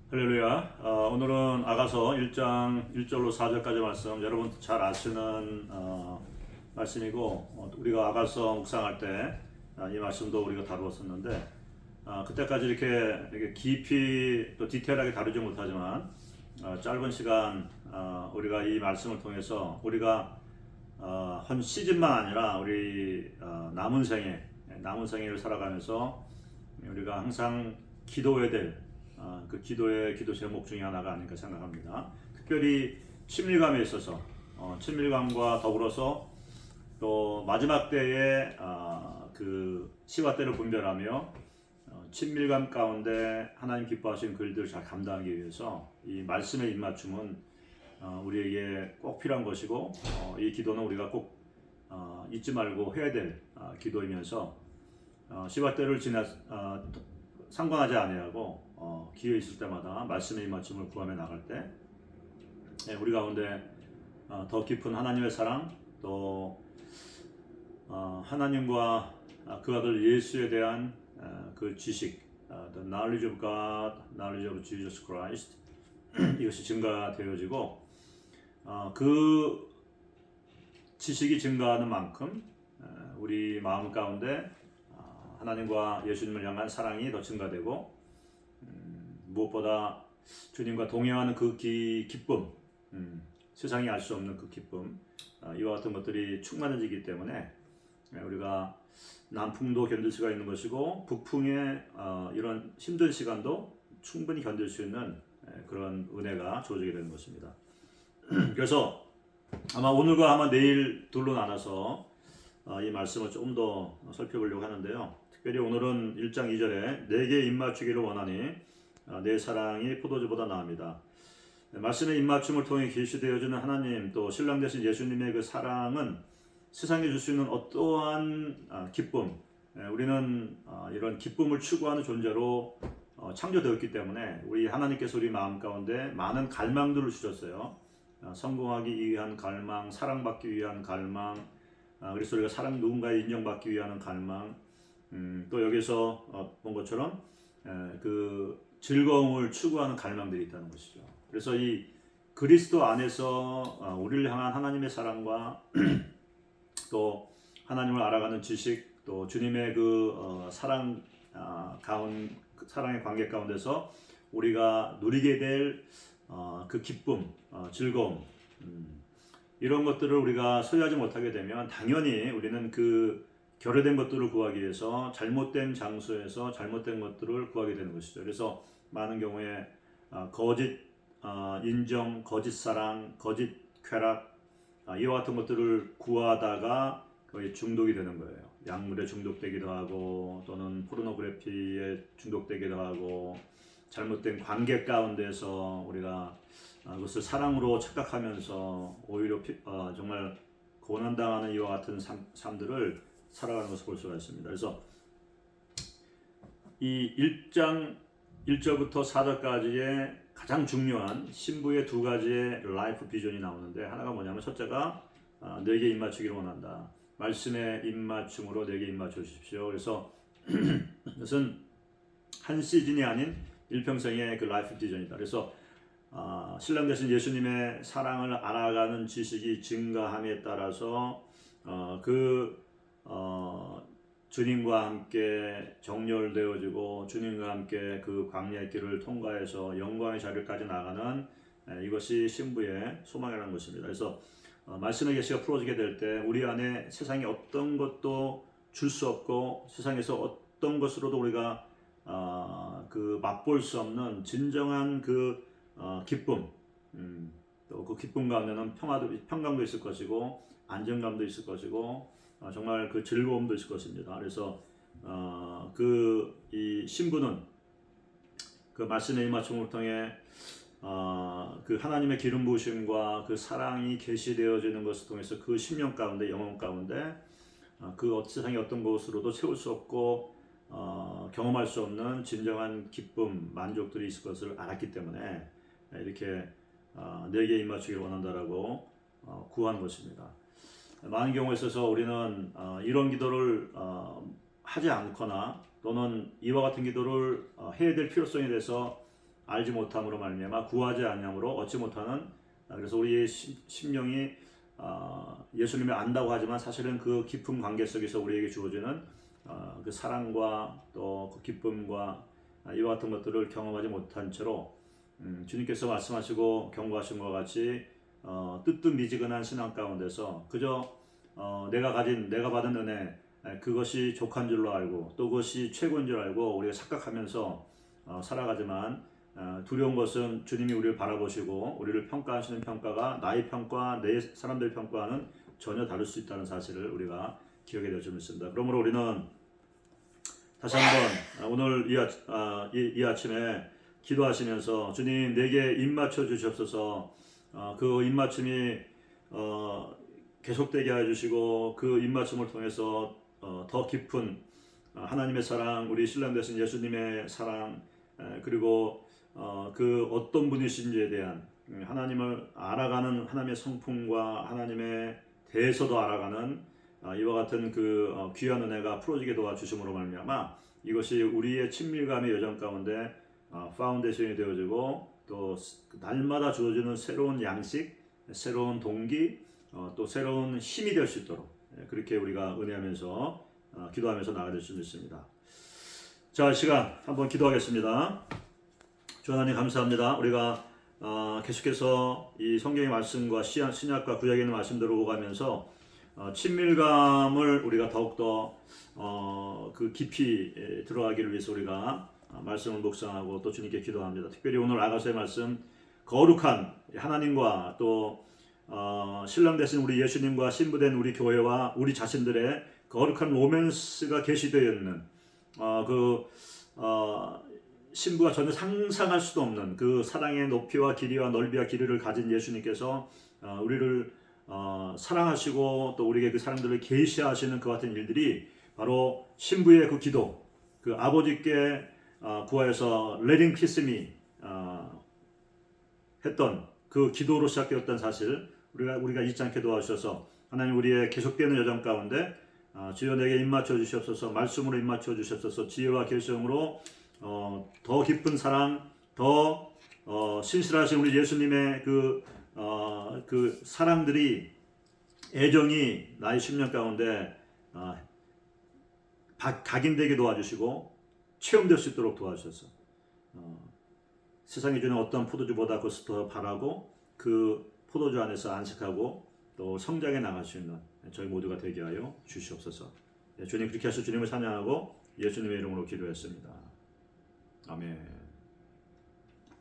할렐루야. 오늘은 아가서 1장 1절로 4절까지 말씀, 여러분 잘 아시는 말씀이고, 우리가 아가서 묵상할 때 이 말씀도 우리가 다루었었는데, 그때까지 이렇게 깊이 또 디테일하게 다루지 못하지만 짧은 시간 우리가 이 말씀을 통해서 우리가 한 시즌만 아니라 우리 남은 생애를 살아가면서 우리가 항상 기도해야 될 그 기도 제목 중에 하나가 아닌가 생각합니다. 특별히 친밀감에 있어서 친밀감과 더불어서 또 마지막 때에 그 시와 때를 분별하며 친밀감 가운데 하나님 기뻐하시는 그 일들을 잘 감당하기 위해서 이 말씀의 입맞춤은 우리에게 꼭 필요한 것이고, 이 기도는 우리가 꼭 잊지 말고 해야 될 기도이면서 시와 때를 상관하지 아니하고 기회 있을 때마다 말씀의 입맞춤을 구하며 나갈 때 우리 가운데 더 깊은 하나님의 사랑, 또 하나님과 그 아들 예수에 대한 그 지식, the knowledge of God, knowledge of Jesus Christ, 이것이 증가되어지고 그 지식이 증가하는 만큼 우리 마음 가운데 하나님과 예수님을 향한 사랑이 더 증가되고, 무엇보다 주님과 동행하는 그 기쁨, 세상이 알 수 없는 그 기쁨, 이와 같은 것들이 충만해지기 때문에 우리가 남풍도 견딜 수가 있는 것이고, 북풍의 이런 힘든 시간도 충분히 견딜 수 있는 그런 은혜가 주어지게 되는 것입니다. 그래서 아마 오늘과 아마 내일 둘로 나눠서 이 말씀을 좀 더 살펴보려고 하는데요. 특별히 오늘은 1장 2절에 내게 입맞추기를 원하니 내 사랑이 포도주보다 나읍니다. 말씀의 입맞춤을 통해 계시되어지는 하나님, 또 신랑 되신 예수님의 그 사랑은 세상에 줄 수 있는 어떠한 기쁨, 우리는 이런 기쁨을 추구하는 존재로 창조되었기 때문에 우리 하나님께서 우리 마음 가운데 많은 갈망들을 주셨어요. 성공하기 위한 갈망, 사랑받기 위한 갈망, 그래서 우리가 누군가에 인정받기 위한 갈망, 또 여기서 본 것처럼 그 즐거움을 추구하는 갈망들이 있다는 것이죠. 그래서 이 그리스도 안에서 우리를 향한 하나님의 사랑과 또 하나님을 알아가는 지식, 또 주님의 그 사랑의 관계 가운데서 우리가 누리게 될 그 기쁨, 즐거움, 이런 것들을 우리가 소유하지 못하게 되면 당연히 우리는 그 결여된 것들을 구하기 위해서 잘못된 장소에서 잘못된 것들을 구하게 되는 것이죠. 그래서 많은 경우에 거짓 인정, 거짓 사랑, 거짓 쾌락, 이와 같은 것들을 구하다가 거의 중독이 되는 거예요. 약물에 중독되기도 하고, 또는 포르노그래피에 중독되기도 하고, 잘못된 관계 가운데서 우리가 그것을 사랑으로 착각하면서 오히려 정말 고난당하는 이와 같은 삶들을 살아가는 것을 볼 수가 있습니다. 그래서 이 1장 1절부터 4절까지의 가장 중요한 신부의 두 가지의 라이프 비전이 나오는데, 하나가 뭐냐면 첫째가 내게 입맞추기를 원한다. 말씀의 입맞춤으로 내게 입맞춰 주십시오. 그래서 이것은 한 시즌이 아닌 일평생의 그 라이프 비전이다. 그래서 신랑 되신 예수님의 사랑을 알아가는 지식이 증가함에 따라서 주님과 함께 정렬되어지고 주님과 함께 그 광야의 길을 통과해서 영광의 자리까지 나가는 이것이 신부의 소망이라는 것입니다. 그래서 말씀의 계시가 풀어지게 될 때 우리 안에 세상에 어떤 것도 줄 수 없고, 세상에서 어떤 것으로도 우리가 그 맛볼 수 없는 진정한 그 기쁨, 또 그 기쁨 가운데는 평강도 있을 것이고, 안정감도 있을 것이고, 정말 그 즐거움도 있을 것입니다. 그래서 이 신부는 그 말씀의 입맞춤을 통해 그 하나님의 기름 부으심과 그 사랑이 계시되어지는 것을 통해서 그 심령 가운데, 영혼 가운데 그 세상의 어떤 것으로도 채울 수 없고 경험할 수 없는 진정한 기쁨, 만족들이 있을 것을 알았기 때문에 이렇게 내게 입맞추기를 원한다라고 구한 것입니다. 많은 경우에 있어서 우리는 이런 기도를 하지 않거나, 또는 이와 같은 기도를 해야 될 필요성에 대해서 알지 못함으로 말미암아 구하지 아니함으로 얻지 못하는 그래서 우리의 심령이 예수님을 안다고 하지만 사실은 그 깊은 관계 속에서 우리에게 주어지는 그 사랑과 또 그 기쁨과 이와 같은 것들을 경험하지 못한 채로 주님께서 말씀하시고 경고하신 것 같이 뜨뜻미지근한 신앙 가운데서 그저 내가 받은 은혜 그것이 족한 줄로 알고 또 그것이 최고인 줄 알고 우리가 착각하면서 살아가지만 두려운 것은 주님이 우리를 바라보시고 우리를 평가하시는 평가가 나의 평가, 내 사람들의 평가와는 전혀 다를 수 있다는 사실을 우리가 기억해 두었으면 좋겠습니다. 그러므로 우리는 다시 한번 오늘 이 아침에 기도하시면서 주님 내게 입맞춰 주시옵소서. 그 입맞춤이 계속되게 해주시고 그 입맞춤을 통해서 더 깊은 하나님의 사랑, 우리 신랑 되신 예수님의 사랑, 그리고 그 어떤 분이신지에 대한 하나님을 알아가는 하나님의 성품과 하나님에 대해서도 알아가는 이와 같은 그 귀한 은혜가 풀어지게 도와주심으로 말미암아 이것이 우리의 친밀감의 여정 가운데 파운데이션이 되어지고 또 날마다 주어지는 새로운 양식, 새로운 동기, 또 새로운 힘이 될 수 있도록 그렇게 우리가 은혜하면서 기도하면서 나아갈 수 있습니다. 자, 시간 한번 기도하겠습니다. 주 하나님 감사합니다. 우리가 계속해서 이 성경의 말씀과 신약과 구약에 있는 말씀대로 오가면서 친밀감을 우리가 더욱더 그 깊이 들어가기를 위해서 우리가 말씀을 묵상하고 또 주님께 기도합니다. 특별히 오늘 아가서의 말씀 거룩한 하나님과 또 신랑 되신 우리 예수님과 신부된 우리 교회와 우리 자신들의 거룩한 로맨스가 계시되어 있는 신부가 전혀 상상할 수도 없는 그 사랑의 높이와 길이와 넓이와 길이를 가진 예수님께서 우리를 사랑하시고 또 우리에게 그 사랑들을 계시하시는 그 같은 일들이 바로 신부의 그 기도, 그 아버지께 구하여서 Let him kiss me 했던 그 기도로 시작되었던 사실 우리가 잊지 않게 도와주셔서 하나님 우리의 계속되는 여정 가운데 주여 내게 입맞춰 주시옵소서. 말씀으로 입맞춰 주시옵소서. 지혜와 결정으로 더 깊은 사랑, 더 신실하신 우리 예수님의 그 사랑들이 애정이 나의 심령 가운데 각인되게 도와주시고 체험될 수 있도록 도와주셔서 세상이 주는 어떤 포도주보다 그것을 더 바라고 그 포도주 안에서 안식하고 또 성장해 나갈 수 있는 저희 모두가 되게 하여 주시옵소서. 주님 그렇게 하셔서 주님을 찬양하고 예수님의 이름으로 기도했습니다. 아멘.